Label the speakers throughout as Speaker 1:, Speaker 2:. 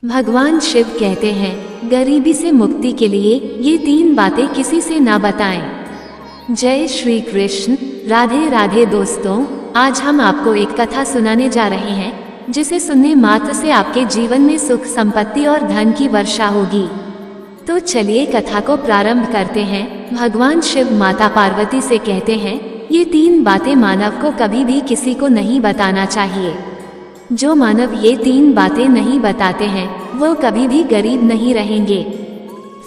Speaker 1: भगवान शिव कहते हैं, गरीबी से मुक्ति के लिए ये 3 बातें किसी से ना बताएं। जय श्री कृष्ण। राधे राधे दोस्तों, आज हम आपको एक कथा सुनाने जा रहे हैं जिसे सुनने मात्र से आपके जीवन में सुख, संपत्ति और धन की वर्षा होगी। तो चलिए कथा को प्रारंभ करते हैं। भगवान शिव माता पार्वती से कहते हैं, ये 3 बातें मानव को कभी भी किसी को नहीं बताना चाहिए। जो मानव ये 3 बातें नहीं बताते हैं वो कभी भी गरीब नहीं रहेंगे।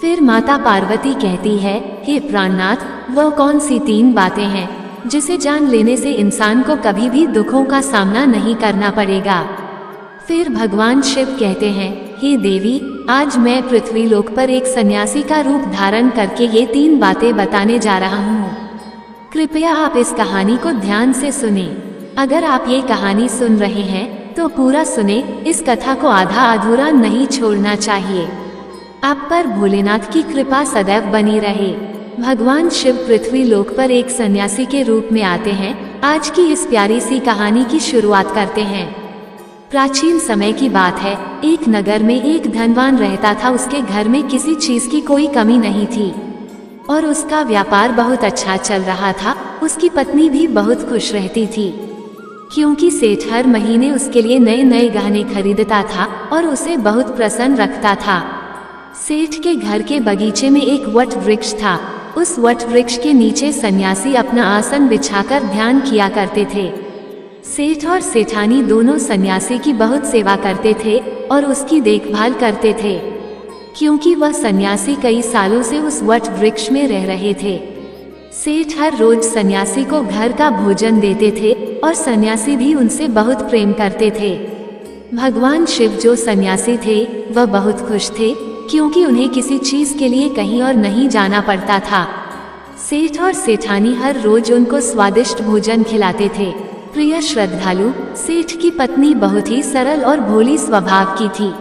Speaker 1: फिर माता पार्वती कहती है, हे प्राणनाथ, वो कौन सी 3 बातें हैं जिसे जान लेने से इंसान को कभी भी दुखों का सामना नहीं करना पड़ेगा। फिर भगवान शिव कहते हैं, हे देवी, आज मैं पृथ्वी लोक पर एक सन्यासी का रूप धारण करके ये 3 बातें बताने जा रहा हूँ। कृपया आप इस कहानी को ध्यान से सुने। अगर आप ये कहानी सुन रहे हैं तो पूरा सुने, इस कथा को आधा अधूरा नहीं छोड़ना चाहिए। आप पर भोलेनाथ की कृपा सदैव बनी रहे। भगवान शिव पृथ्वी लोक पर एक सन्यासी के रूप में आते हैं। आज की इस प्यारी सी कहानी की शुरुआत करते हैं। प्राचीन समय की बात है। एक नगर में एक धनवान रहता था। उसके घर में किसी चीज की कोई कमी नहीं थी और उसका व्यापार बहुत अच्छा चल रहा था। उसकी पत्नी भी बहुत खुश रहती थी क्योंकि सेठ हर महीने उसके लिए नए नए गहने खरीदता था और उसे बहुत प्रसन्न रखता था। सेठ के घर के बगीचे में एक वट वृक्ष था। उस वट वृक्ष के नीचे सन्यासी अपना आसन बिछाकर ध्यान किया करते थे। सेठ और सेठानी दोनों सन्यासी की बहुत सेवा करते थे और उसकी देखभाल करते थे क्योंकि वह सन्यासी कई सालों से उस वट वृक्ष में रह रहे थे। सेठ हर रोज सन्यासी को घर का भोजन देते थे और सन्यासी भी उनसे बहुत प्रेम करते थे। भगवान शिव जो सन्यासी थे वह बहुत खुश थे क्योंकि उन्हें किसी चीज के लिए कहीं और नहीं जाना पड़ता था। सेठ और सेठानी हर रोज उनको स्वादिष्ट भोजन खिलाते थे। प्रिय श्रद्धालु, सेठ की पत्नी बहुत ही सरल और भोली स्वभाव की थी।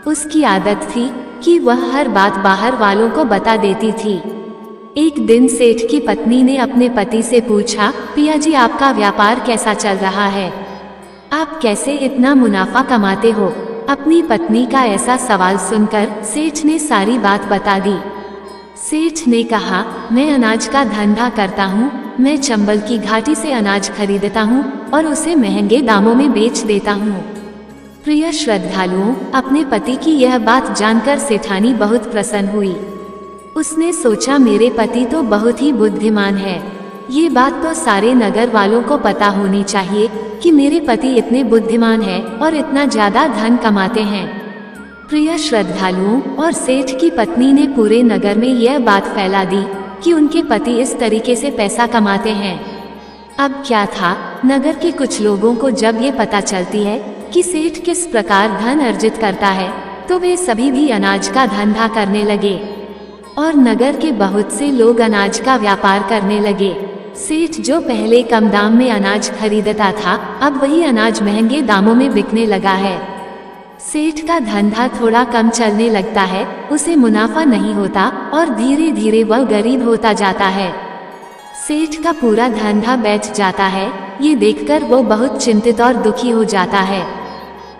Speaker 1: उसकी आदत थी कि वह हर बात बाहर वालों को बता देती थी। एक दिन सेठ की पत्नी ने अपने पति से पूछा, पिया जी, आपका व्यापार कैसा चल रहा है? आप कैसे इतना मुनाफा कमाते हो? अपनी पत्नी का ऐसा सवाल सुनकर सेठ ने सारी बात बता दी। सेठ ने कहा, मैं अनाज का धंधा करता हूँ। मैं चंबल की घाटी से अनाज खरीदता हूँ और उसे महंगे दामों में बेच देता हूँ। प्रिय श्रद्धालुओं, अपने पति की यह बात जानकर सेठानी बहुत प्रसन्न हुई। उसने सोचा, मेरे पति तो बहुत ही बुद्धिमान है। ये बात तो सारे नगर वालों को पता होनी चाहिए कि मेरे पति इतने बुद्धिमान हैं और इतना ज्यादा धन कमाते हैं। प्रिय श्रद्धालुओं, और सेठ की पत्नी ने पूरे नगर में यह बात फैला दी कि उनके पति इस तरीके से पैसा कमाते हैं। अब क्या था, नगर के कुछ लोगों को जब ये पता चलती है कि सेठ किस प्रकार धन अर्जित करता है तो वे सभी भी अनाज का धंधा करने लगे और नगर के बहुत से लोग अनाज का व्यापार करने लगे। सेठ जो पहले कम दाम में अनाज खरीदता था, अब वही अनाज महंगे दामों में बिकने लगा है। सेठ का धंधा थोड़ा कम चलने लगता है, उसे मुनाफा नहीं होता और धीरे धीरे वह गरीब होता जाता है। सेठ का पूरा धंधा बैठ जाता है। ये देखकर वो बहुत चिंतित और दुखी हो जाता है।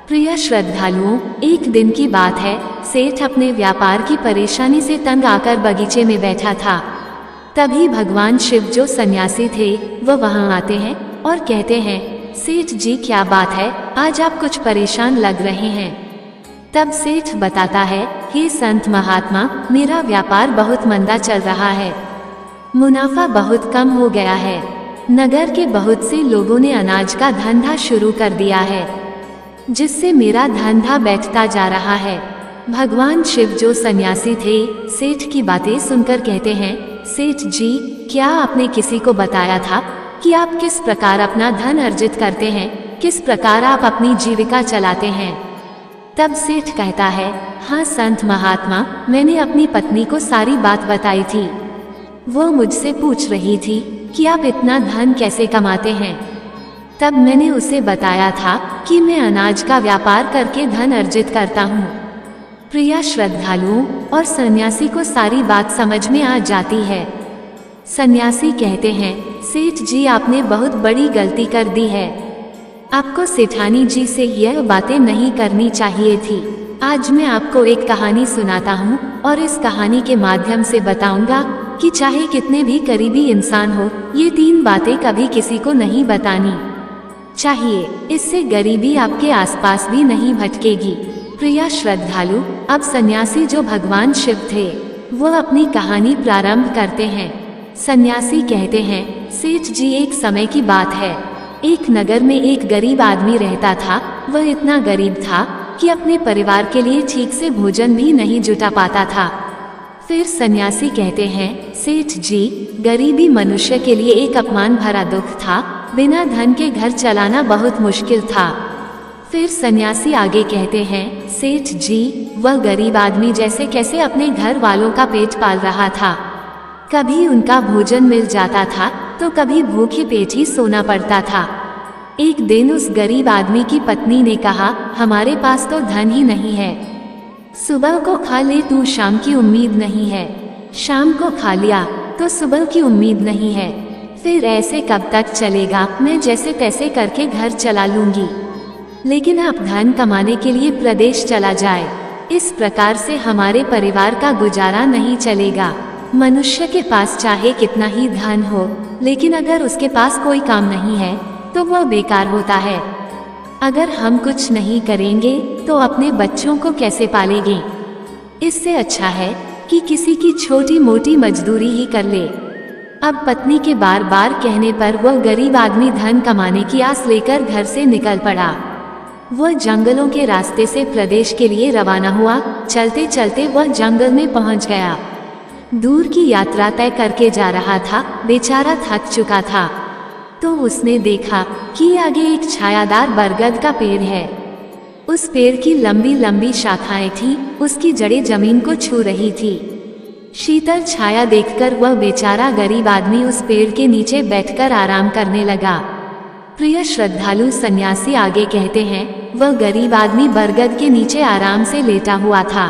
Speaker 1: प्रिय श्रद्धालुओं, एक दिन की बात है। सेठ अपने व्यापार की परेशानी से तंग आकर बगीचे में बैठा था। तभी भगवान शिव जो सन्यासी थे वह वहां आते हैं और कहते हैं, सेठ जी, क्या बात है, आज आप कुछ परेशान लग रहे हैं। तब सेठ बताता है, हे संत महात्मा, मेरा व्यापार बहुत मंदा चल रहा है। मुनाफा बहुत कम हो गया है। नगर के बहुत से लोगों ने अनाज का धंधा शुरू कर दिया है जिससे मेरा धंधा बैठता जा रहा है। भगवान शिव जो सन्यासी थे सेठ की बातें सुनकर कहते हैं, सेठ जी, क्या आपने किसी को बताया था कि आप किस प्रकार अपना धन अर्जित करते हैं, किस प्रकार आप अपनी जीविका चलाते हैं? तब सेठ कहता है, हाँ संत महात्मा, मैंने अपनी पत्नी को सारी बात बताई थी। वो मुझसे पूछ रही थी कि आप इतना धन कैसे कमाते हैं। तब मैंने उसे बताया था कि मैं अनाज का व्यापार करके धन अर्जित करता हूँ। प्रिय श्रद्धालुओं, और सन्यासी को सारी बात समझ में आ जाती है। सन्यासी कहते हैं, सेठ जी, आपने बहुत बड़ी गलती कर दी है। आपको सेठानी जी से यह बातें नहीं करनी चाहिए थी। आज मैं आपको एक कहानी सुनाता हूँ और इस कहानी के माध्यम से बताऊंगा कि चाहे कितने भी करीबी इंसान हो, ये 3 बातें कभी किसी को नहीं बतानी चाहिए। इससे गरीबी आपके आसपास भी नहीं भटकेगी। प्रिय श्रद्धालु, अब सन्यासी जो भगवान शिव थे, वो अपनी कहानी प्रारंभ करते हैं। सन्यासी कहते हैं, सेठ जी, एक समय की बात है। एक नगर में एक गरीब आदमी रहता था। वह इतना गरीब था कि अपने परिवार के लिए ठीक से भोजन भी नहीं जुटा पाता था। फिर सन्यासी कहते हैं, सेठ जी, गरीबी मनुष्य के लिए एक अपमान भरा दुख था। बिना धन के घर चलाना बहुत मुश्किल था। फिर सन्यासी आगे कहते हैं, सेठ जी, वह गरीब आदमी जैसे कैसे अपने घर वालों का पेट पाल रहा था। कभी उनका भोजन मिल जाता था तो कभी भूखे पेट ही सोना पड़ता था। एक दिन उस गरीब आदमी की पत्नी ने कहा, हमारे पास तो धन ही नहीं है। सुबह को खा ले तू, शाम की उम्मीद नहीं है। शाम को खा लिया तो सुबह की उम्मीद नहीं है। फिर ऐसे कब तक चलेगा? मैं जैसे तैसे करके घर चला लूंगी, लेकिन अब धन कमाने के लिए प्रदेश चला जाए। इस प्रकार से हमारे परिवार का गुजारा नहीं चलेगा। मनुष्य के पास चाहे कितना ही धन हो, लेकिन अगर उसके पास कोई काम नहीं है तो वह बेकार होता है। अगर हम कुछ नहीं करेंगे तो अपने बच्चों को कैसे पालेंगे? इससे अच्छा है कि किसी की छोटी मोटी मजदूरी ही कर ले। अब पत्नी के बार बार कहने पर वह गरीब आदमी धन कमाने की आस लेकर घर से निकल पड़ा। वह जंगलों के रास्ते से प्रदेश के लिए रवाना हुआ। चलते चलते वह जंगल में पहुंच गया। दूर की यात्रा तय करके जा रहा था। बेचारा थक चुका था। तो उसने देखा कि आगे एक छायादार बरगद का पेड़ है। उस पेड़ की लंबी लंबी शाखाएं थीं, उसकी जड़ें जमीन को छू रही थी। शीतल छाया देखकर वह बेचारा गरीब आदमी उस पेड़ के नीचे बैठकर आराम करने लगा। प्रिय श्रद्धालु, सन्यासी आगे कहते हैं, वह गरीब आदमी बरगद के नीचे आराम से लेटा हुआ था।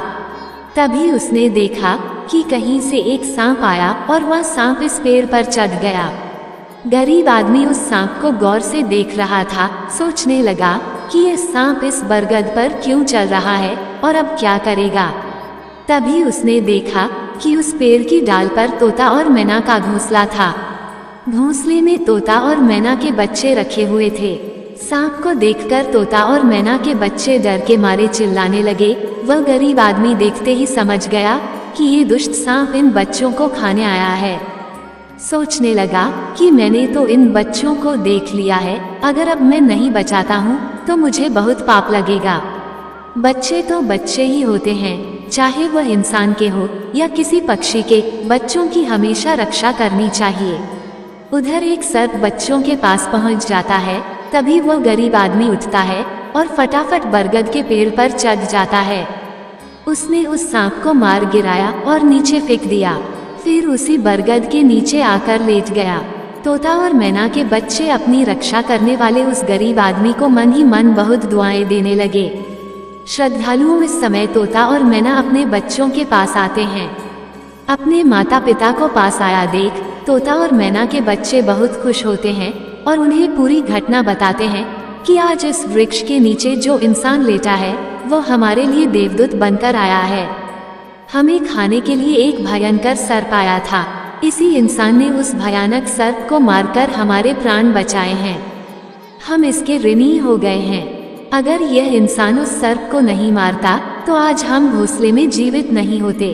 Speaker 1: तभी उसने देखा कि कहीं से एक सांप आया और वह सांप इस पेड़ पर चढ़ गया। गरीब आदमी उस सांप को गौर से देख रहा था। सोचने लगा कि यह सांप इस बरगद पर क्यों चल रहा है और अब क्या करेगा। तभी उसने देखा कि उस पेड़ की डाल पर तोता और मैना का घोंसला था। घोंसले में तोता और मैना के बच्चे रखे हुए थे। सांप को देखकर तोता और मैना के बच्चे डर के मारे चिल्लाने लगे। वह गरीब आदमी देखते ही समझ गया कि ये दुष्ट सांप इन बच्चों को खाने आया है। सोचने लगा कि मैंने तो इन बच्चों को देख लिया है, अगर अब मैं नहीं बचाता हूँ तो मुझे बहुत पाप लगेगा। बच्चे तो बच्चे ही होते हैं, चाहे वह इंसान के हो या किसी पक्षी के। बच्चों की हमेशा रक्षा करनी चाहिए। उधर एक सर्प बच्चों के पास पहुँच जाता है। तभी वह गरीब आदमी उठता है और फटाफट बरगद के पेड़ पर चढ़ जाता है। उसने उस सांप को मार गिराया और नीचे फेंक दिया। फिर उसी बरगद के नीचे आकर लेट गया। तोता और मैना के बच्चे अपनी रक्षा करने वाले उस गरीब आदमी को मन ही मन बहुत दुआएं देने लगे। श्रद्धालुओं, इस समय तोता और मैना अपने बच्चों के पास आते हैं। अपने माता पिता को पास आया देख तोता और मैना के बच्चे बहुत खुश होते हैं और उन्हें पूरी घटना बताते हैं कि आज इस वृक्ष के नीचे जो इंसान लेटा है वो हमारे लिए देवदूत बनकर आया है। हमें खाने के लिए एक भयंकर सर्प आया था। इसी इंसान ने उस भयानक सर्प को मारकर हमारे प्राण बचाए हैं। हम इसके ऋणी हो गए हैं। अगर यह इंसान उस सर्प को नहीं मारता तो आज हम घोंसले में जीवित नहीं होते।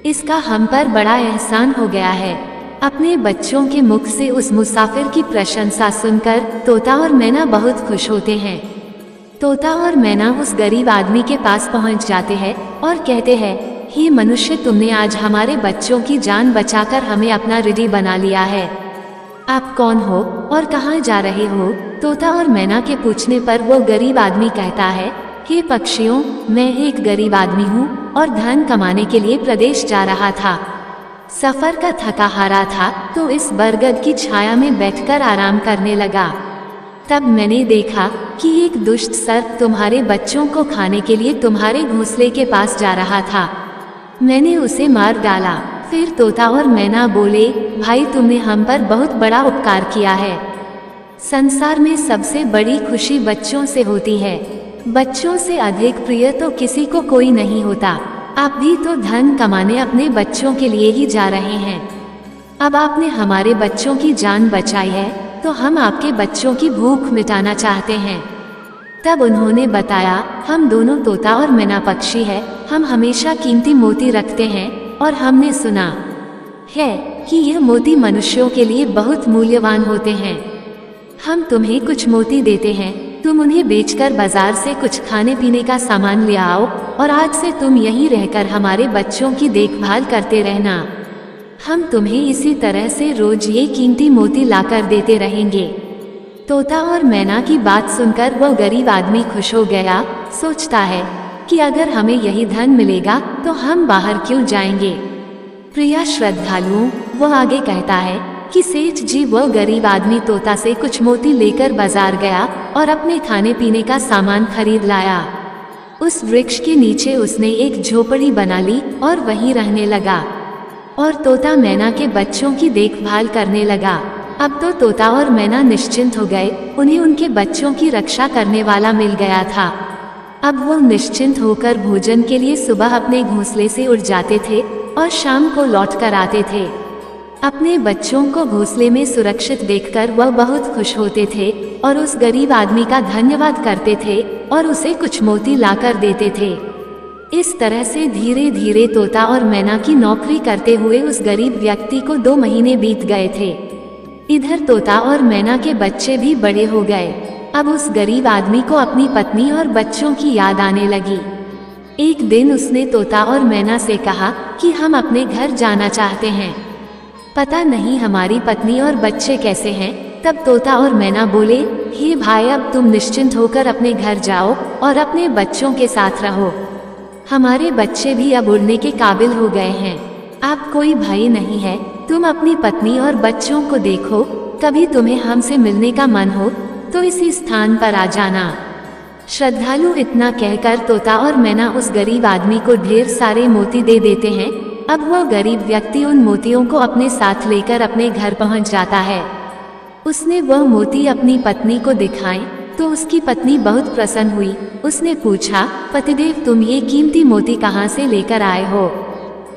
Speaker 1: इसका हम पर बड़ा एहसान हो गया है। अपने बच्चों के मुख से उस मुसाफिर की प्रशंसा सुनकर तोता और मैना बहुत खुश होते हैं। तोता और मैना उस गरीब आदमी के पास पहुंच जाते हैं और कहते हैं, हे मनुष्य, तुमने आज हमारे बच्चों की जान बचाकर हमें अपना ऋणी बना लिया है। आप कौन हो और कहाँ जा रहे हो? तोता और मैना के पूछने पर वो गरीब आदमी कहता है, हे पक्षियों, मैं एक गरीब आदमी हूँ और धन कमाने के लिए प्रदेश जा रहा था। सफर का थका हारा था तो इस बरगद की छाया में बैठकर आराम करने लगा। तब मैंने देखा कि एक दुष्ट सर्प तुम्हारे बच्चों को खाने के लिए तुम्हारे घोंसले के पास जा रहा था। मैंने उसे मार डाला। फिर तोता और मैना बोले, भाई, तुमने हम पर बहुत बड़ा उपकार किया है। संसार में सबसे बड़ी खुशी बच्चों से होती है। बच्चों से अधिक प्रिय तो किसी को कोई नहीं होता। आप भी तो धन कमाने अपने बच्चों के लिए ही जा रहे हैं। अब आपने हमारे बच्चों की जान बचाई है तो हम आपके बच्चों की भूख मिटाना चाहते हैं। तब उन्होंने बताया, हम दोनों तोता और मैना पक्षी है, हम हमेशा कीमती मोती रखते हैं और हमने सुना है कि यह मोती मनुष्यों के लिए बहुत मूल्यवान होते हैं। हम तुम्हें कुछ मोती देते हैं, तुम उन्हें बेचकर बाजार से कुछ खाने पीने का सामान ले आओ और आज से तुम यहीं रहकर हमारे बच्चों की देखभाल करते रहना। हम तुम्हें इसी तरह से रोज ये कीमती मोती लाकर देते रहेंगे। तोता और मैना की बात सुनकर वह गरीब आदमी खुश हो गया। सोचता है कि अगर हमें यही धन मिलेगा तो हम बाहर क्यों जाएंगे। प्रिय श्रद्धालुओं, वह आगे कहता है कि सेठ जी वह गरीब आदमी तोता से कुछ मोती लेकर बाजार गया और अपने खाने पीने का सामान खरीद लाया। उस वृक्ष के नीचे उसने एक झोपड़ी बना ली और वहीं रहने लगा और तोता मैना के बच्चों की देखभाल करने लगा। अब तो तोता और मैना निश्चिंत हो गए, उन्हें उनके बच्चों की रक्षा करने वाला मिल गया था। अब वो निश्चिंत होकर भोजन के लिए सुबह अपने घोंसले से उड़ जाते थे और शाम को लौट कर आते थे। अपने बच्चों को घोंसले में सुरक्षित देखकर वह बहुत खुश होते थे और उस गरीब आदमी का धन्यवाद करते थे और उसे कुछ मोती लाकर देते थे। इस तरह से धीरे धीरे तोता और मैना की नौकरी करते हुए उस गरीब व्यक्ति को 2 महीने बीत गए थे। इधर तोता और मैना के बच्चे भी बड़े हो गए। अब उस गरीब आदमी को अपनी पत्नी और बच्चों की याद आने लगी। एक दिन उसने तोता और मैना से कहा कि हम अपने घर जाना चाहते हैं, पता नहीं हमारी पत्नी और बच्चे कैसे हैं। तब तोता और मैना बोले, हे भाई, अब तुम निश्चिंत होकर अपने घर जाओ और अपने बच्चों के साथ रहो। हमारे बच्चे भी अब उड़ने के काबिल हो गए हैं। अब कोई भय नहीं है, तुम अपनी पत्नी और बच्चों को देखो। कभी तुम्हें हमसे मिलने का मन हो तो इसी स्थान पर आ जाना। श्रद्धालु इतना कहकर तोता और मैना उस गरीब आदमी को ढेर सारे मोती दे देते हैं। अब वह गरीब व्यक्ति उन मोतियों को अपने साथ लेकर अपने घर पहुंच जाता है। उसने वह मोती अपनी पत्नी को दिखाए तो उसकी पत्नी बहुत प्रसन्न हुई। उसने पूछा, पतिदेव, तुम ये कीमती मोती कहाँ से लेकर आए हो?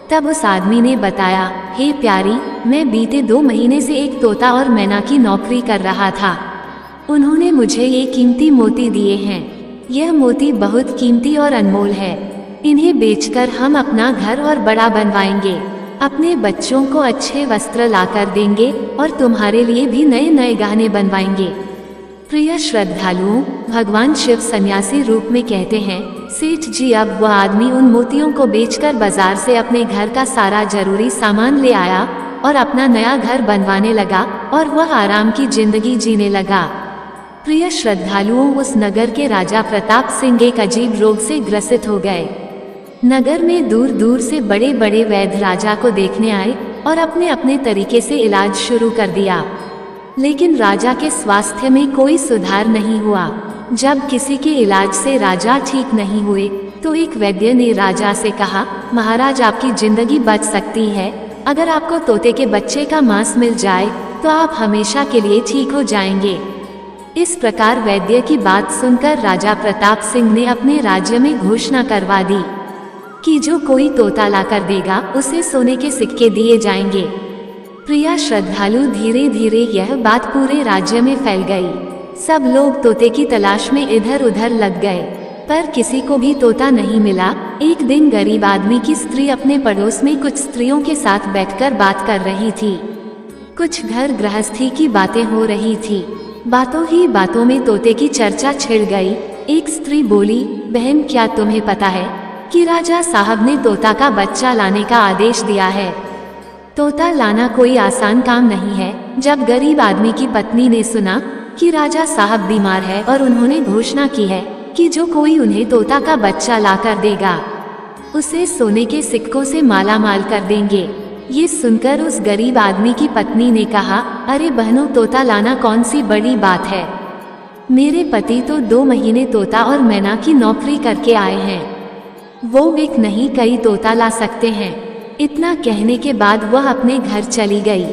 Speaker 1: तब उस आदमी ने बताया, हे प्यारी, मैं बीते 2 महीने से एक तोता और मैना की नौकरी कर रहा था। उन्होंने मुझे ये कीमती मोती दिए हैं। यह मोती बहुत कीमती और अनमोल है। इन्हें बेचकर हम अपना घर और बड़ा बनवाएंगे, अपने बच्चों को अच्छे वस्त्र लाकर देंगे और तुम्हारे लिए भी नए नए गहने बनवाएंगे। प्रिय श्रद्धालुओं, भगवान शिव सन्यासी रूप में कहते हैं, सेठ जी, अब वह आदमी उन मोतियों को बेचकर बाजार से अपने घर का सारा जरूरी सामान ले आया और अपना नया घर बनवाने लगा और वह आराम की जिंदगी जीने लगा। प्रिय श्रद्धालुओं, उस नगर के राजा प्रताप सिंह एक अजीब रोग से ग्रसित हो गए। नगर में दूर दूर से बड़े बड़े वैद्य राजा को देखने आए और अपने अपने तरीके से इलाज शुरू कर दिया, लेकिन राजा के स्वास्थ्य में कोई सुधार नहीं हुआ। जब किसी के इलाज से राजा ठीक नहीं हुए तो एक वैद्य ने राजा से कहा, महाराज, आपकी जिंदगी बच सकती है। अगर आपको तोते के बच्चे का मांस मिल जाए तो आप हमेशा के लिए ठीक हो जाएंगे। इस प्रकार वैद्य की बात सुनकर राजा प्रताप सिंह ने अपने राज्य में घोषणा करवा दी कि जो कोई तोता लाकर देगा उसे सोने के सिक्के दिए जाएंगे। प्रिय श्रद्धालु, धीरे धीरे यह बात पूरे राज्य में फैल गई। सब लोग तोते की तलाश में इधर उधर लग गए, पर किसी को भी तोता नहीं मिला। एक दिन गरीब आदमी की स्त्री अपने पड़ोस में कुछ स्त्रियों के साथ बैठकर बात कर रही थी। कुछ घर गृहस्थी की बातें हो रही थी। बातों ही बातों में तोते की चर्चा छिड़ गई। एक स्त्री बोली, बहन, क्या तुम्हें पता है कि राजा साहब ने तोता का बच्चा लाने का आदेश दिया है? तोता लाना कोई आसान काम नहीं है। जब गरीब आदमी की पत्नी ने सुना कि राजा साहब बीमार है और उन्होंने घोषणा की है कि जो कोई उन्हें तोता का बच्चा लाकर देगा उसे सोने के सिक्कों से माला माल कर देंगे। ये सुनकर उस गरीब आदमी की पत्नी ने कहा, अरे बहनों, तोता लाना कौन सी बड़ी बात है। मेरे पति तो 2 महीने तोता और मैना की नौकरी करके आए हैं। वो एक नहीं कई तोता ला सकते हैं। इतना कहने के बाद वह अपने घर चली गई।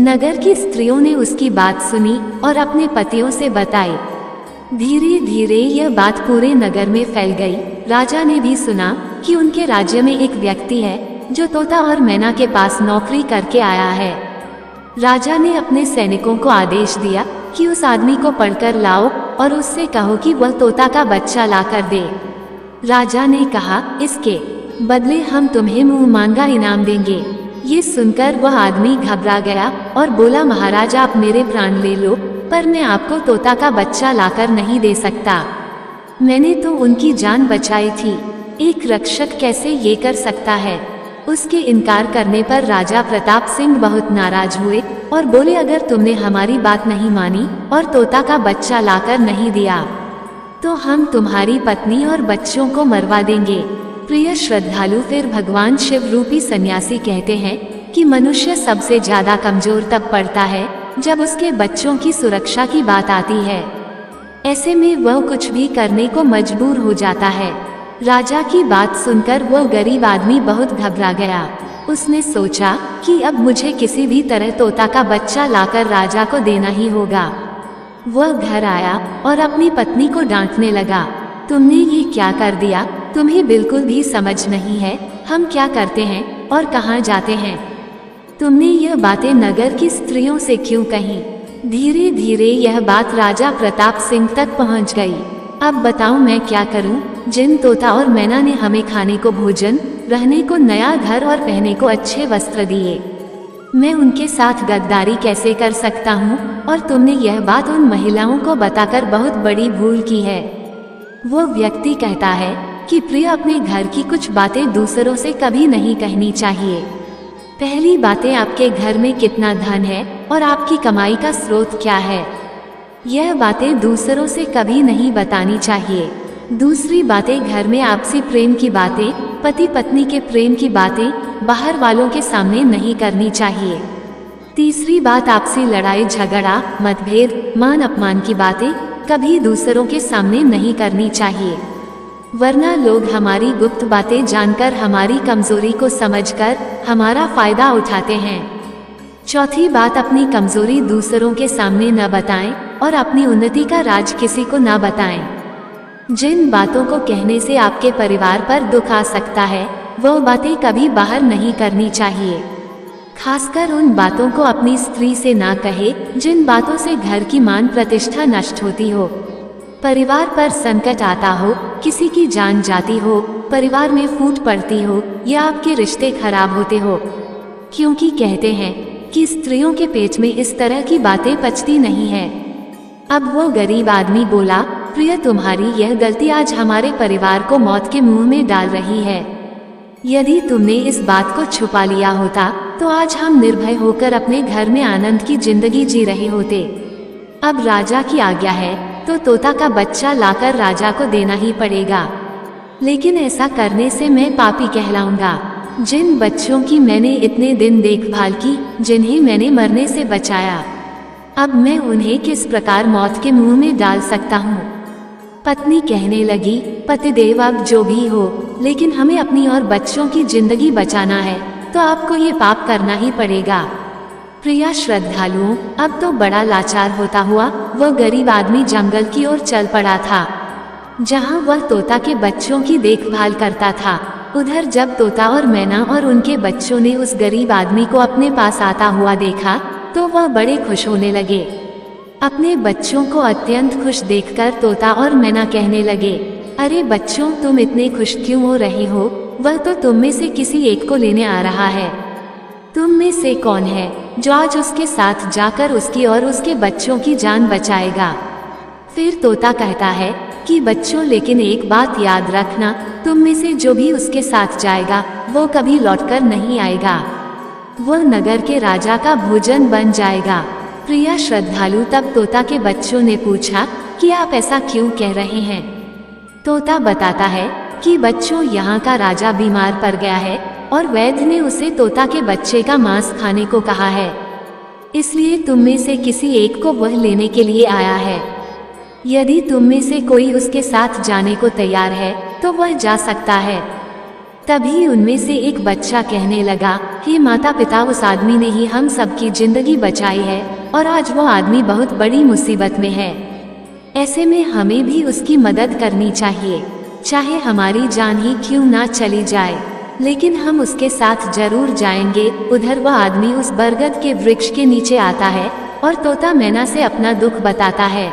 Speaker 1: नगर की स्त्रियों ने उसकी बात सुनी और अपने पतियों से बताई। धीरे धीरे यह बात पूरे नगर में फैल गई। राजा ने भी सुना कि उनके राज्य में एक व्यक्ति है जो तोता और मैना के पास नौकरी करके आया है। राजा ने अपने सैनिकों को आदेश दिया कि उस आदमी को पकड़कर लाओ और उससे कहो कि वह तोता का बच्चा लाकर दे। राजा ने कहा, इसके बदले हम तुम्हें मुंह मांगा इनाम देंगे। ये सुनकर वह आदमी घबरा गया और बोला, महाराज आप मेरे प्राण ले लो, पर मैं आपको तोता का बच्चा लाकर नहीं दे सकता। मैंने तो उनकी जान बचाई थी। एक रक्षक कैसे ये कर सकता है? उसके इनकार करने पर राजा प्रताप सिंह बहुत नाराज हुए और बोले, अगर तुमने हमारी बात नहीं मानी और तोता का बच्चा लाकर नहीं दिया तो हम तुम्हारी पत्नी और बच्चों को मरवा देंगे। प्रिय श्रद्धालु, फिर भगवान शिव रूपी सन्यासी कहते हैं कि मनुष्य सबसे ज्यादा कमजोर तब पड़ता है जब उसके बच्चों की सुरक्षा की बात आती है। ऐसे में वह कुछ भी करने को मजबूर हो जाता है। राजा की बात सुनकर वह गरीब आदमी बहुत घबरा गया। उसने सोचा कि अब मुझे किसी भी तरह तोता का बच्चा लाकर राजा को देना ही होगा। वह घर आया और अपनी पत्नी को डांटने लगा, तुमने ये क्या कर दिया? तुम्हें बिल्कुल भी समझ नहीं है हम क्या करते हैं और कहाँ जाते हैं। तुमने यह बातें नगर की स्त्रियों से क्यों कहीं? धीरे धीरे यह बात राजा प्रताप सिंह तक पहुँच गई। अब बताओ मैं क्या करूं? जिन तोता और मैना ने हमें खाने को भोजन, रहने को नया घर और पहने को अच्छे वस्त्र दिए, मैं उनके साथ गद्दारी कैसे कर सकता हूं? और तुमने यह बात उन महिलाओं को बताकर बहुत बड़ी भूल की है। वो व्यक्ति कहता है कि प्रिय, अपने घर की कुछ बातें दूसरों से कभी नहीं कहनी चाहिए। पहली बातें, आपके घर में कितना धन है और आपकी कमाई का स्रोत क्या है, यह बातें दूसरों से कभी नहीं बतानी चाहिए। दूसरी बातें, घर में आपसी प्रेम की बातें, पति पत्नी के प्रेम की बातें बाहर वालों के सामने नहीं करनी चाहिए। तीसरी बात, आपसी लड़ाई झगड़ा, मतभेद, मान अपमान की बातें कभी दूसरों के सामने नहीं करनी चाहिए, वरना लोग हमारी गुप्त बातें जानकर हमारी कमजोरी को समझकर हमारा फायदा उठाते हैं। चौथी बात, अपनी कमजोरी दूसरों के सामने न बताएं और अपनी उन्नति का राज किसी को न बताएं। जिन बातों को कहने से आपके परिवार पर दुख आ सकता है, वो बातें कभी बाहर नहीं करनी चाहिए। खासकर उन बातों को अपनी स्त्री से ना कहे जिन बातों से घर की मान प्रतिष्ठा नष्ट होती हो, परिवार पर संकट आता हो, किसी की जान जाती हो, परिवार में फूट पड़ती हो या आपके रिश्ते खराब होते हो। क्योंकि कहते हैं कि स्त्रियों के पेट में इस तरह की बातें पचती नहीं है। अब वो गरीब आदमी बोला, प्रिय, तुम्हारी यह गलती आज हमारे परिवार को मौत के मुंह में डाल रही है। यदि तुमने इस बात को छुपा लिया होता तो आज हम निर्भय होकर अपने घर में आनंद की जिंदगी जी रहे होते। अब राजा की आज्ञा है तो तोता का बच्चा लाकर राजा को देना ही पड़ेगा, लेकिन ऐसा करने से मैं पापी कहलाऊंगा। जिन बच्चों की मैंने इतने दिन देखभाल की, जिन्हें मैंने मरने से बचाया, अब मैं उन्हें किस प्रकार मौत के मुंह में डाल सकता हूँ? पत्नी कहने लगी, पतिदेव, अब जो भी हो, लेकिन हमें अपनी और बच्चों की जिंदगी बचाना है तो आपको ये पाप करना ही पड़ेगा। प्रिया श्रद्धालुओं, अब तो बड़ा लाचार होता हुआ वह गरीब आदमी जंगल की ओर चल पड़ा था, जहाँ वह तोता के बच्चों की देखभाल करता था। उधर जब तोता और मैना और उनके बच्चों ने उस गरीब आदमी को अपने पास आता हुआ देखा तो वह बड़े खुश होने लगे। अपने बच्चों को अत्यंत खुश देखकर तोता और मैना कहने लगे, अरे बच्चों, तुम इतने खुश क्यों हो रहे हो? वह तो तुम में से किसी एक को लेने आ रहा है। तुम में से कौन है जो आज उसके साथ जाकर उसकी और उसके बच्चों की जान बचाएगा? फिर तोता कहता है कि बच्चों, लेकिन एक बात याद रखना, तुम में से जो भी उसके साथ जाएगा वो कभी लौटकर नहीं आएगा, वह नगर के राजा का भोजन बन जाएगा। प्रिया श्रद्धालु, तब तोता के बच्चों ने पूछा कि आप ऐसा क्यों कह रहे हैं? तोता बताता है कि बच्चों, यहाँ का राजा बीमार पड़ गया है और वैद्य ने उसे तोता के बच्चे का मांस खाने को कहा है, इसलिए तुम में से किसी एक को वह लेने के लिए आया है। यदि तुम में से कोई उसके साथ जाने को तैयार है तो वह जा सकता है। तभी उनमें से एक बच्चा कहने लगा, हे माता पिता, उस आदमी ने ही हम सबकी जिंदगी बचाई है और आज वो आदमी बहुत बड़ी मुसीबत में है। ऐसे में हमें भी उसकी मदद करनी चाहिए, चाहे हमारी जान ही क्यों ना चली जाए, लेकिन हम उसके साथ जरूर जाएंगे। उधर वह आदमी उस बरगद के वृक्ष के नीचे आता है और तोता मैना से अपना दुख बताता है।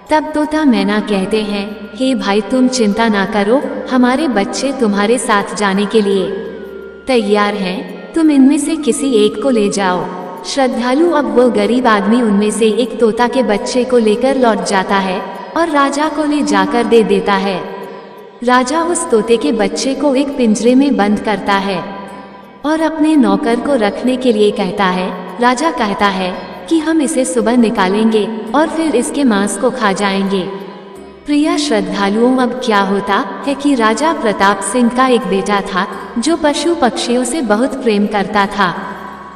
Speaker 1: तब तोता मैना कहते हैं, हे भाई तुम चिंता ना करो, हमारे बच्चे तुम्हारे साथ जाने के लिए तैयार हैं, तुम इनमें से किसी एक को ले जाओ। श्रद्धालु अब वो गरीब आदमी उनमें से एक तोता के बच्चे को लेकर लौट जाता है और राजा को ले जाकर दे देता है। राजा उस तोते के बच्चे को एक पिंजरे में बंद करता है और अपने नौकर को रखने के लिए कहता है। राजा कहता है कि हम इसे सुबह निकालेंगे और फिर इसके मांस को खा जाएंगे। प्रिय श्रद्धालुओं, अब क्या होता है कि राजा प्रताप सिंह का एक बेटा था जो पशु पक्षियों से बहुत प्रेम करता था।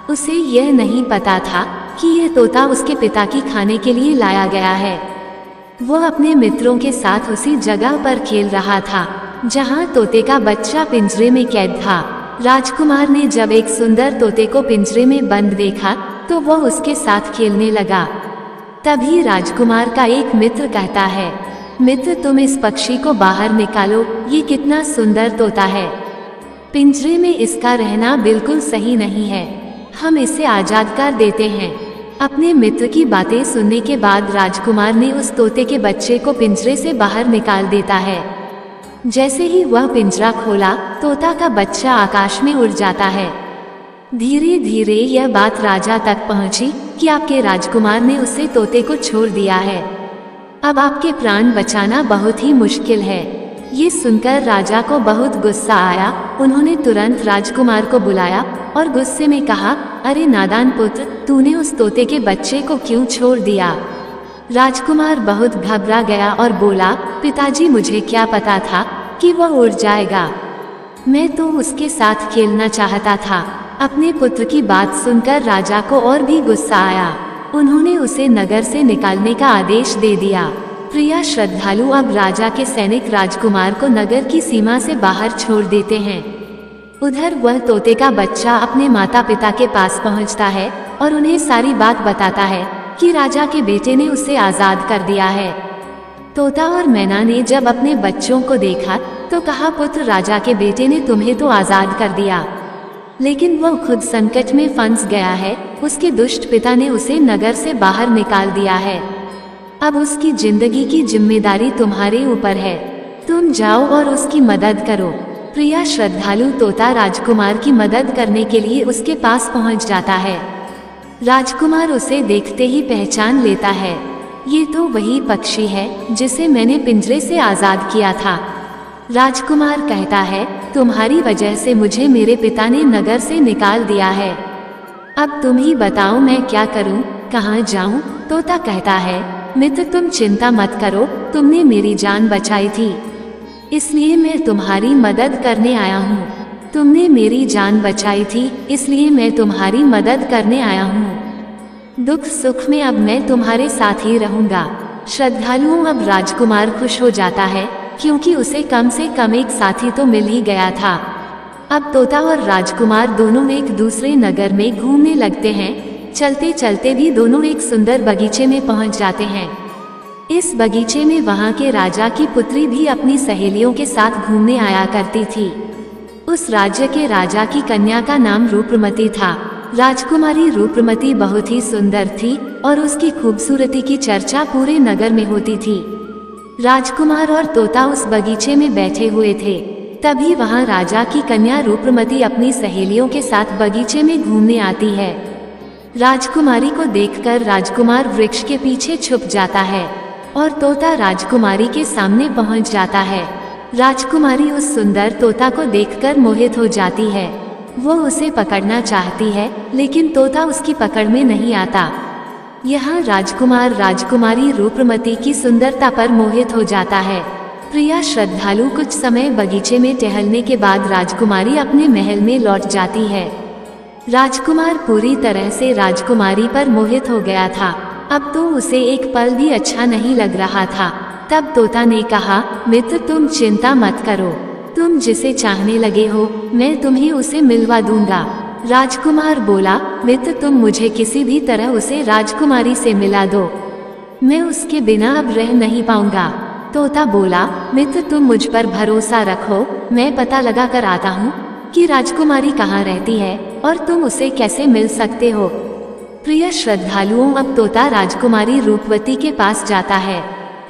Speaker 1: उसे यह नहीं पता था कि यह तोता उसके पिता की खाने के लिए लाया गया है। वह अपने मित्रों के साथ उसी जगह पर खेल रहा था जहां तोते का बच्चा पिंजरे में कैद था। राजकुमार ने जब एक सुंदर तोते को पिंजरे में बंद देखा तो वह उसके साथ खेलने लगा। तभी राजकुमार का एक मित्र कहता है, मित्र तुम इस पक्षी को बाहर निकालो, ये कितना सुंदर तोता है। पिंजरे में इसका रहना बिल्कुल सही नहीं है, हम इसे आजाद कर देते हैं। अपने मित्र की बातें सुनने के बाद राजकुमार ने उस तोते के बच्चे को पिंजरे से बाहर निकाल देता है। जैसे ही वह पिंजरा खोला, तोता का बच्चा आकाश में उड़ जाता है। धीरे धीरे यह बात राजा तक पहुंची कि आपके राजकुमार ने उसे तोते को छोड़ दिया है। अब आपके प्राण बचाना बहुत ही मुश्किल है। ये सुनकर राजा को बहुत गुस्सा आया। उन्होंने तुरंत राजकुमार को बुलाया और गुस्से में कहा, अरे नादान पुत्र, तूने उस तोते के बच्चे को क्यों छोड़ दिया? राजकुमार बहुत घबरा गया और बोला, पिताजी मुझे क्या पता था कि वह उड़ जाएगा, मैं तो उसके साथ खेलना चाहता था। अपने पुत्र की बात सुनकर राजा को और भी गुस्सा आया। उन्होंने उसे नगर से निकालने का आदेश दे दिया। प्रिय श्रद्धालु, अब राजा के सैनिक राजकुमार को नगर की सीमा से बाहर छोड़ देते हैं। उधर वह तोते का बच्चा अपने माता पिता के पास पहुंचता है और उन्हें सारी बात बताता है कि राजा के बेटे ने उसे आजाद कर दिया है। तोता और मैना ने जब अपने बच्चों को देखा तो कहा, पुत्र राजा के बेटे ने तुम्हें तो आजाद कर दिया, लेकिन वह खुद संकट में फंस गया है। उसके दुष्ट पिता ने उसे नगर से बाहर निकाल दिया है। अब उसकी जिंदगी की जिम्मेदारी तुम्हारे ऊपर है, तुम जाओ और उसकी मदद करो। प्रिय श्रद्धालु, तोता राजकुमार की मदद करने के लिए उसके पास पहुंच जाता है। राजकुमार उसे देखते ही पहचान लेता है, ये तो वही पक्षी है जिसे मैंने पिंजरे से आजाद किया था। राजकुमार कहता है, तुम्हारी वजह से मुझे मेरे पिता ने नगर से निकाल दिया है। अब तुम ही बताओ मैं क्या करूं, कहां जाऊं? तोता कहता है, मित्र तुम चिंता मत करो, तुमने मेरी जान बचाई थी, इसलिए मैं तुम्हारी मदद करने आया हूँ। तुमने मेरी जान बचाई थी, इसलिए मैं तुम्हारी मदद करने आया हूँ। दुख सुख में अब मैं तुम्हारे साथ ही रहूंगा। श्रद्धालुओं, अब राजकुमार खुश हो जाता है क्योंकि उसे कम से कम एक साथी तो मिल ही गया था। अब तोता और राजकुमार दोनों एक दूसरे नगर में घूमने लगते हैं। चलते चलते भी दोनों एक सुंदर बगीचे में पहुंच जाते हैं। इस बगीचे में वहां के राजा की पुत्री भी अपनी सहेलियों के साथ घूमने आया करती थी। उस राज्य के राजा की कन्या का नाम रूपमती था। राजकुमारी रूपमती बहुत ही सुंदर थी और उसकी खूबसूरती की चर्चा पूरे नगर में होती थी। राजकुमार और तोता उस बगीचे में बैठे हुए थे। तभी वहां राजा की कन्या रूपमती अपनी सहेलियों के साथ बगीचे में घूमने आती है। राजकुमारी को देखकर राजकुमार वृक्ष के पीछे छुप जाता है और तोता राजकुमारी के सामने पहुंच जाता है। राजकुमारी उस सुंदर तोता को देखकर मोहित हो जाती है। वो उसे पकड़ना चाहती है, लेकिन तोता उसकी पकड़ में नहीं आता। यहाँ राजकुमार राजकुमारी रूपमती की सुंदरता पर मोहित हो जाता है। प्रिय श्रद्धालु, कुछ समय बगीचे में टहलने के बाद राजकुमारी अपने महल में लौट जाती है। राजकुमार पूरी तरह से राजकुमारी पर मोहित हो गया था। अब तो उसे एक पल भी अच्छा नहीं लग रहा था। तब तोता ने कहा, मित्र तुम चिंता मत करो, तुम जिसे चाहने लगे हो मैं तुम्हें उसे मिलवा दूंगा। राजकुमार बोला, मित्र तुम मुझे किसी भी तरह उसे राजकुमारी से मिला दो। मैं उसके बिना अब रह नहीं पाऊंगा। तोता बोला, मित्र तुम मुझ पर भरोसा रखो, मैं पता लगा कर आता हूँ कि राजकुमारी कहाँ रहती है और तुम उसे कैसे मिल सकते हो। प्रिय श्रद्धालुओं, अब तोता राजकुमारी रूपवती के पास जाता है।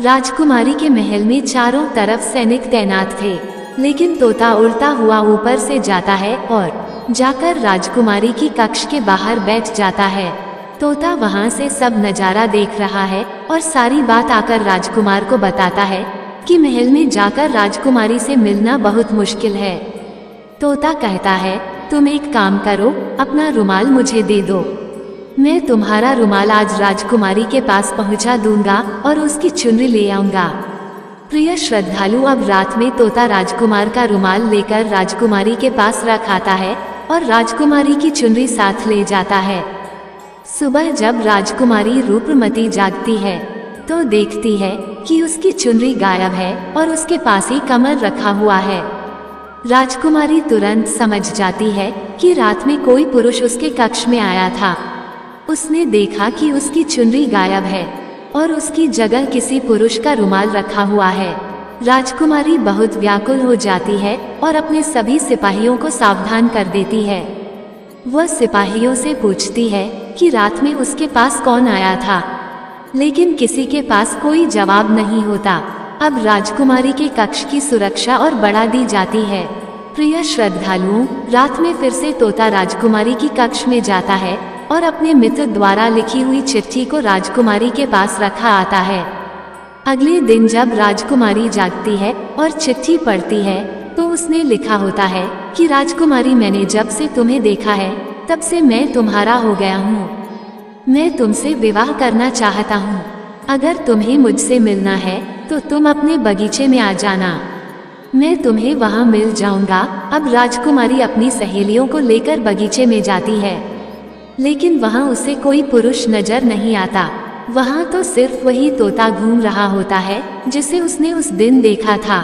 Speaker 1: राजकुमारी के महल में चारों तरफ सैनिक तैनात थे, लेकिन तोता उड़ता हुआ ऊपर से जाता है और जाकर राजकुमारी की कक्ष के बाहर बैठ जाता है। तोता वहां से सब नजारा देख रहा है और सारी बात आकर राजकुमार को बताता है कि महल में जाकर राजकुमारी से मिलना बहुत मुश्किल है। तोता कहता है, तुम एक काम करो, अपना रुमाल मुझे दे दो, मैं तुम्हारा रुमाल आज राजकुमारी के पास पहुंचा दूंगा और उसकी चुनरी ले आऊंगा। प्रिय श्रद्धालु, अब रात में तोता राजकुमार का रुमाल लेकर राजकुमारी के पास रख आता है और राजकुमारी की चुनरी साथ ले जाता है। सुबह जब राजकुमारी रूपमती जागती है तो देखती है कि उसकी चुनरी गायब है और उसके पास ही कमल रखा हुआ है। राजकुमारी तुरंत समझ जाती है कि रात में कोई पुरुष उसके कक्ष में आया था। उसने देखा कि उसकी चुनरी गायब है और उसकी जगह किसी पुरुष का रुमाल रखा हुआ है। राजकुमारी बहुत व्याकुल हो जाती है और अपने सभी सिपाहियों को सावधान कर देती है। वह सिपाहियों से पूछती है कि रात में उसके पास कौन आया था, लेकिन किसी के पास कोई जवाब नहीं होता। अब राजकुमारी के कक्ष की सुरक्षा और बढ़ा दी जाती है। प्रिय श्रद्धालुओं, रात में फिर से तोता राजकुमारी की कक्ष में जाता है और अपने मित्र द्वारा लिखी हुई चिट्ठी को राजकुमारी के पास रखा आता है। अगले दिन जब राजकुमारी जागती है और चिट्ठी पढ़ती है तो उसने लिखा होता है कि राजकुमारी, मैंने जब से तुम्हें देखा है तब से मैं तुम्हारा हो गया हूँ। मैं तुमसे विवाह करना चाहता हूँ। अगर तुम्हें मुझसे मिलना है तो तुम अपने बगीचे में आ जाना, मैं तुम्हें वहाँ मिल जाऊंगा। अब राजकुमारी अपनी सहेलियों को लेकर बगीचे में जाती है, लेकिन वहाँ उसे कोई पुरुष नजर नहीं आता। वहाँ तो सिर्फ वही तोता घूम रहा होता है जिसे उसने उस दिन देखा था।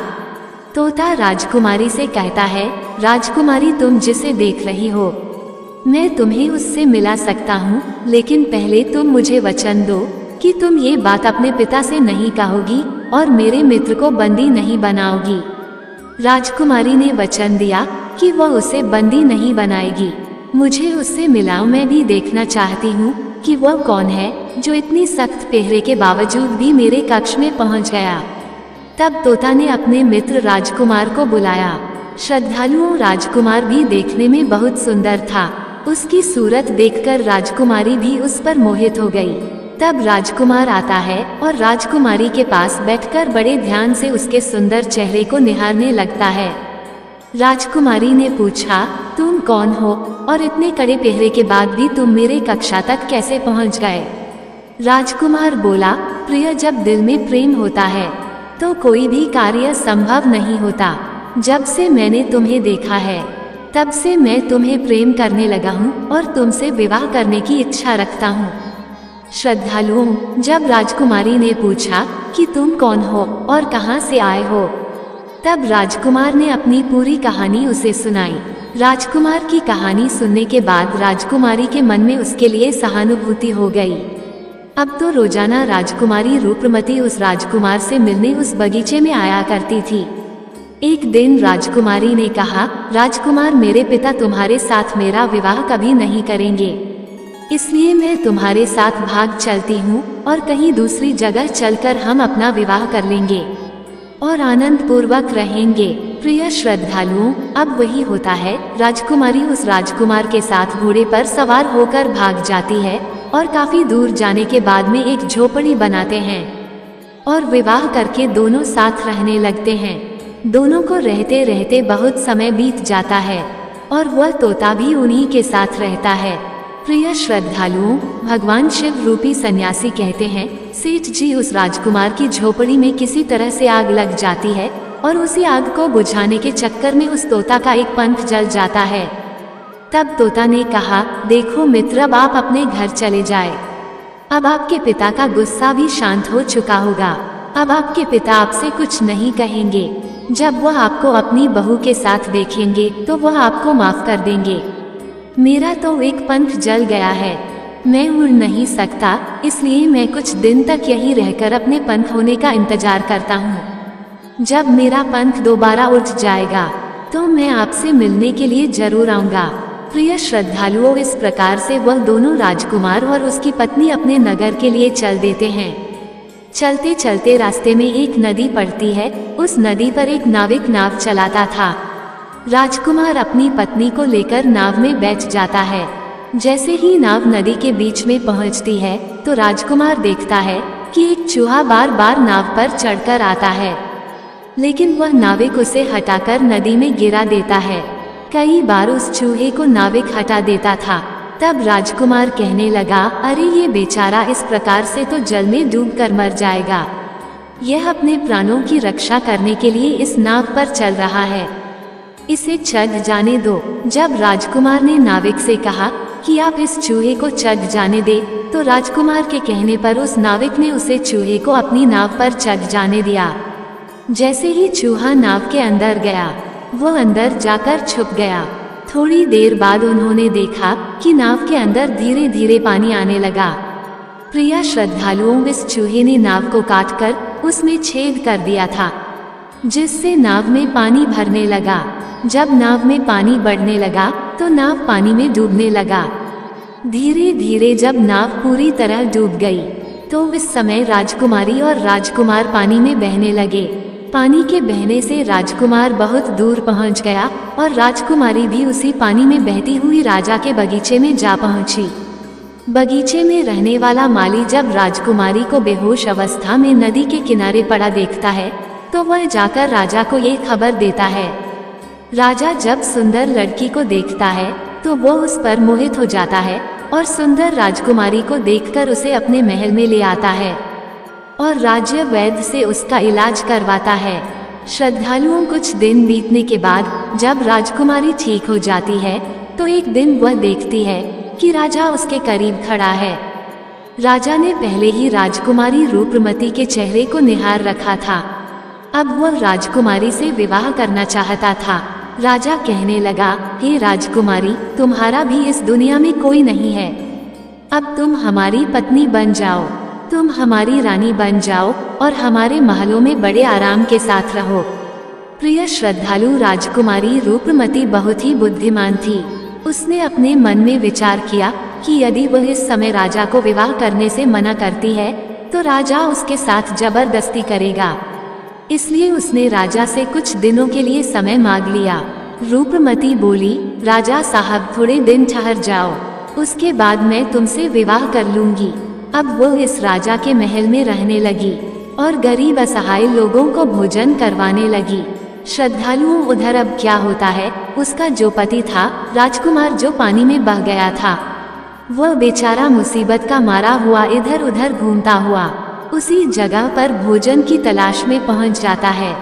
Speaker 1: तोता राजकुमारी से कहता है, राजकुमारी, तुम जिसे देख रही हो मैं तुम्हें उससे मिला सकता हूँ, लेकिन पहले तुम मुझे वचन दो कि तुम ये बात अपने पिता से नहीं कहोगी और मेरे मित्र को बंदी नहीं बनाओगी। राजकुमारी ने वचन दिया कि वह उसे बंदी नहीं बनाएगी। मुझे उससे मिलाओ, मैं भी देखना चाहती हूँ कि वह कौन है जो इतनी सख्त पहरे के बावजूद भी मेरे कक्ष में पहुँच गया। तब तोता ने अपने मित्र राजकुमार को बुलाया। श्रद्धालुओं, राजकुमार भी देखने में बहुत सुंदर था। उसकी सूरत देखकर राजकुमारी भी उस पर मोहित हो गई। तब राजकुमार आता है और राजकुमारी के पास बैठकर बड़े ध्यान से उसके सुंदर चेहरे को निहारने लगता है। राजकुमारी ने पूछा, तुम कौन हो और इतने कड़े पहरे के बाद भी तुम मेरे कक्षा तक कैसे पहुंच गए? राजकुमार बोला, प्रिय, जब दिल में प्रेम होता है तो कोई भी कार्य संभव नहीं होता। जब से मैंने तुम्हें देखा है तब से मैं तुम्हें प्रेम करने लगा हूँ और तुमसे विवाह करने की इच्छा रखता हूँ। श्रद्धालुओं, जब राजकुमारी ने पूछा कि तुम कौन हो और कहाँ से आए हो, तब राजकुमार ने अपनी पूरी कहानी उसे सुनाई। राजकुमार की कहानी सुनने के बाद राजकुमारी के मन में उसके लिए सहानुभूति हो गई। अब तो रोजाना राजकुमारी रूपमती उस राजकुमार से मिलने उस बगीचे में आया करती थी। एक दिन राजकुमारी ने कहा, राजकुमार, मेरे पिता तुम्हारे साथ मेरा विवाह कभी नहीं करेंगे, इसलिए मैं तुम्हारे साथ भाग चलती हूँ और कहीं दूसरी जगह चलकर हम अपना विवाह कर लेंगे और आनंद पूर्वक रहेंगे। प्रिय श्रद्धालुओं, अब वही होता है। राजकुमारी उस राजकुमार के साथ घोड़े पर सवार होकर भाग जाती है और काफी दूर जाने के बाद में एक झोपड़ी बनाते हैं और विवाह करके दोनों साथ रहने लगते हैं। दोनों को रहते रहते बहुत समय बीत जाता है और वह तोता भी उन्हीं के साथ रहता है। प्रिय श्रद्धालुओं, भगवान शिव रूपी सन्यासी कहते हैं, सेठ जी, उस राजकुमार की झोपड़ी में किसी तरह से आग लग जाती है और उसी आग को बुझाने के चक्कर में उस तोता का एक पंख जल जाता है। तब तोता ने कहा, देखो मित्र, अब आप अपने घर चले जाए। अब आपके पिता का गुस्सा भी शांत हो चुका होगा। अब आपके पिता आपसे कुछ नहीं कहेंगे। जब वह आपको अपनी बहू के साथ देखेंगे तो वह आपको माफ कर देंगे। मेरा तो एक पंख जल गया है, मैं उड़ नहीं सकता, इसलिए मैं कुछ दिन तक यहीं रहकर अपने पंख होने का इंतजार करता हूँ। जब मेरा पंख दोबारा उठ जाएगा तो मैं आपसे मिलने के लिए जरूर आऊँगा। प्रिय श्रद्धालुओं, इस प्रकार से वह दोनों राजकुमार और उसकी पत्नी अपने नगर के लिए चल देते हैं। चलते चलते रास्ते में एक नदी पड़ती है। उस नदी पर एक नाविक नाव चलाता था। राजकुमार अपनी पत्नी को लेकर नाव में बैठ जाता है। जैसे ही नाव नदी के बीच में पहुंचती है तो राजकुमार देखता है कि एक चूहा बार बार नाव पर चढ़कर आता है, लेकिन वह नाविक उसे हटाकर नदी में गिरा देता है। कई बार उस चूहे को नाविक हटा देता था। तब राजकुमार कहने लगा, अरे ये बेचारा इस प्रकार से तो जल में डूबकर मर जाएगा। यह अपने प्राणों की रक्षा करने के लिए इस नाव पर चल रहा है, इसे चढ़ जाने दो। जब राजकुमार ने नाविक से कहा कि आप इस चूहे को चढ़ जाने दे, तो राजकुमार के कहने पर उस नाविक ने उसे चूहे को अपनी नाव पर चढ़ जाने दिया। जैसे ही चूहा नाव के अंदर गया, वह अंदर जाकर छुप गया। थोड़ी देर बाद उन्होंने देखा कि नाव के अंदर धीरे धीरे पानी आने लगा। प्रिय श्रद्धालुओं, इस चूहे ने नाव को काटकर उसमें छेद कर दिया था, जिससे नाव में पानी भरने लगा। जब नाव में पानी बढ़ने लगा तो नाव पानी में डूबने लगा। धीरे धीरे जब नाव पूरी तरह डूब गई तो इस समय राजकुमारी और राजकुमार पानी में बहने लगे। पानी के बहने से राजकुमार बहुत दूर पहुंच गया और राजकुमारी भी उसी पानी में बहती हुई राजा के बगीचे में जा पहुंची। बगीचे में रहने वाला माली जब राजकुमारी को बेहोश अवस्था में नदी के किनारे पड़ा देखता है तो वह जाकर राजा को ये खबर देता है। राजा जब सुंदर लड़की को देखता है तो वो उस पर मोहित हो जाता है और सुंदर राजकुमारी को देखकर उसे अपने महल में ले आता है और राज्य वैद्य से उसका इलाज करवाता है। श्रद्धालुओं, कुछ दिन बीतने के बाद जब राजकुमारी ठीक हो जाती है तो एक दिन वह देखती है कि राजा उसके करीब खड़ा है। राजा ने पहले ही राजकुमारी रूपमती के चेहरे को निहार रखा था। अब वह राजकुमारी से विवाह करना चाहता था। राजा कहने लगा, हे राजकुमारी, तुम्हारा भी इस दुनिया में कोई नहीं है। अब तुम हमारी पत्नी बन जाओ, तुम हमारी रानी बन जाओ और हमारे महलों में बड़े आराम के साथ रहो। प्रिय श्रद्धालु, राजकुमारी रूपमती बहुत ही बुद्धिमान थी। उसने अपने मन में विचार किया कि यदि वह इस समय राजा को विवाह करने से मना करती है तो राजा उसके साथ जबरदस्ती करेगा। इसलिए उसने राजा से कुछ दिनों के लिए समय मांग लिया। रूपमती बोली, राजा साहब, थोड़े दिन ठहर जाओ, उसके बाद मैं तुमसे विवाह कर लूंगी। अब वो इस राजा के महल में रहने लगी और गरीब असहाय लोगों को भोजन करवाने लगी। श्रद्धालुओं, उधर अब क्या होता है, उसका जो पति था राजकुमार, जो पानी में बह गया था, वह बेचारा मुसीबत का मारा हुआ इधर उधर घूमता हुआ उसी जगह पर भोजन की तलाश में पहुंच जाता है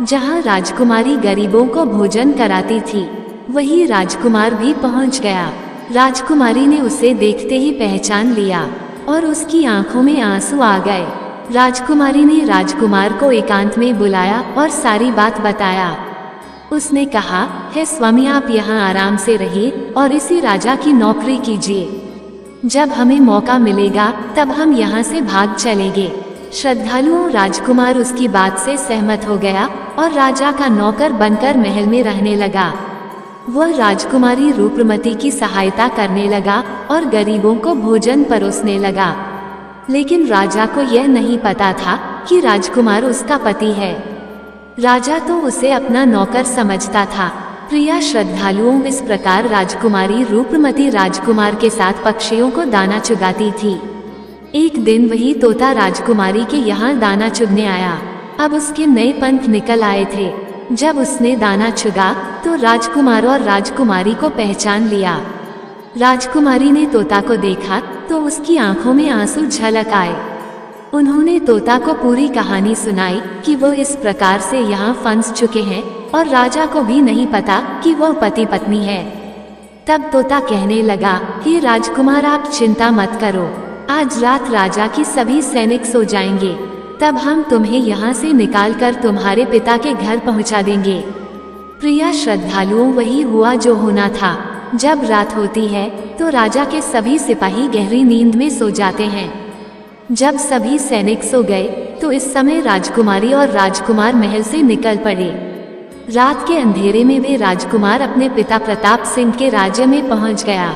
Speaker 1: जहां राजकुमारी गरीबों को भोजन कराती थी। वही राजकुमार भी पहुंच गया। राजकुमारी ने उसे देखते ही पहचान लिया और उसकी आंखों में आंसू आ गए। राजकुमारी ने राजकुमार को एकांत में बुलाया और सारी बात बताया। उसने कहा, हे स्वामी, आप यहाँ आराम से रहिए और इसी राजा की नौकरी कीजिए। जब हमें मौका मिलेगा तब हम यहाँ से भाग चलेंगे। श्रद्धालुओं, राजकुमार उसकी बात से सहमत हो गया और राजा का नौकर बनकर महल में रहने लगा। वह राजकुमारी रूपमती की सहायता करने लगा और गरीबों को भोजन परोसने लगा। लेकिन राजा को यह नहीं पता था कि राजकुमार उसका पति है। राजा तो उसे अपना नौकर समझता था। प्रिय श्रद्धालुओं, इस प्रकार राजकुमारी रूपमती राजकुमार के साथ पक्षियों को दाना चुगाती थी। एक दिन वही तोता राजकुमारी के यहाँ दाना चुगने आया। अब उसके नए पंख निकल आए थे। जब उसने दाना चुगा तो राजकुमार और राजकुमारी को पहचान लिया। राजकुमारी ने तोता को देखा तो उसकी आंखों में आंसू झलक आए। उन्होंने तोता को पूरी कहानी सुनाई कि वो इस प्रकार से यहाँ फंस चुके हैं और राजा को भी नहीं पता कि वो पति पत्नी है। तब तोता कहने लगा, हे राजकुमार, आप चिंता मत करो, आज रात राजा की सभी सैनिक सो जाएंगे, तब हम तुम्हें यहाँ से निकालकर तुम्हारे पिता के घर पहुँचा देंगे। प्रिय श्रद्धालुओं, वही हुआ जो होना था। जब रात होती है तो राजा के सभी सिपाही गहरी नींद में सो जाते हैं। जब सभी सैनिक सो गए तो इस समय राजकुमारी और राजकुमार महल से निकल पड़े। रात के अंधेरे में वे राजकुमार अपने पिता प्रताप सिंह के राज्य में पहुंच गया।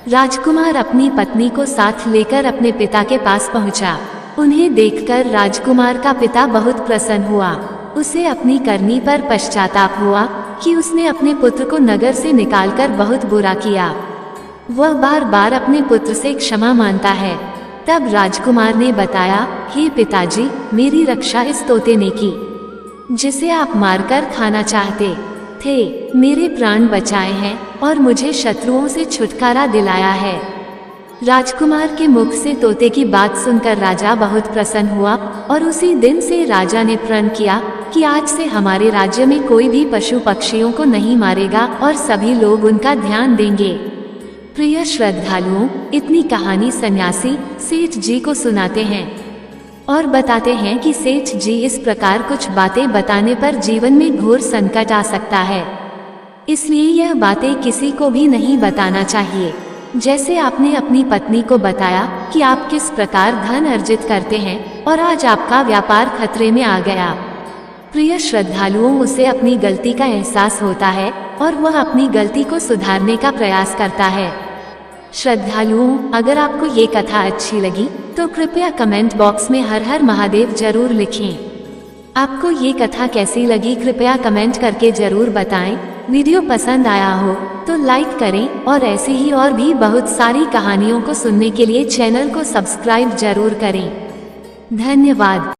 Speaker 1: राजकुमार अपनी पत्नी को साथ लेकर अपने पिता के पास पहुंचा। उन्हें देखकर राजकुमार का पिता बहुत प्रसन्न हुआ। उसे अपनी करनी पर पश्चाताप हुआ कि उसने अपने पुत्र को नगर से निकालकर बहुत बुरा किया। वह बार बार अपने पुत्र से क्षमा मांगता है। तब राजकुमार ने बताया, हे पिताजी, मेरी रक्षा इस तोते ने की जिसे आप मारकर खाना चाहते थे। मेरे प्राण बचाए हैं और मुझे शत्रुओं से छुटकारा दिलाया है। राजकुमार के मुख से तोते की बात सुनकर राजा बहुत प्रसन्न हुआ और उसी दिन से राजा ने प्रण किया कि आज से हमारे राज्य में कोई भी पशु पक्षियों को नहीं मारेगा और सभी लोग उनका ध्यान देंगे। प्रिय श्रद्धालुओं, इतनी कहानी सन्यासी सेठ जी को सुनाते हैं और बताते हैं कि सेठ जी इस प्रकार कुछ बातें बताने पर जीवन में घोर संकट आ सकता है, इसलिए यह बातें किसी को भी नहीं बताना चाहिए। जैसे आपने अपनी पत्नी को बताया कि आप किस प्रकार धन अर्जित करते हैं और आज आपका व्यापार खतरे में आ गया। प्रिय श्रद्धालुओं, उसे अपनी गलती का एहसास होता है और वह अपनी गलती को सुधारने का प्रयास करता है। श्रद्धालुओं, अगर आपको ये कथा अच्छी लगी तो कृपया कमेंट बॉक्स में हर हर महादेव जरूर लिखें। आपको ये कथा कैसी लगी कृपया कमेंट करके जरूर बताएं। वीडियो पसंद आया हो तो लाइक करें और ऐसे ही और भी बहुत सारी कहानियों को सुनने के लिए चैनल को सब्सक्राइब जरूर करें। धन्यवाद।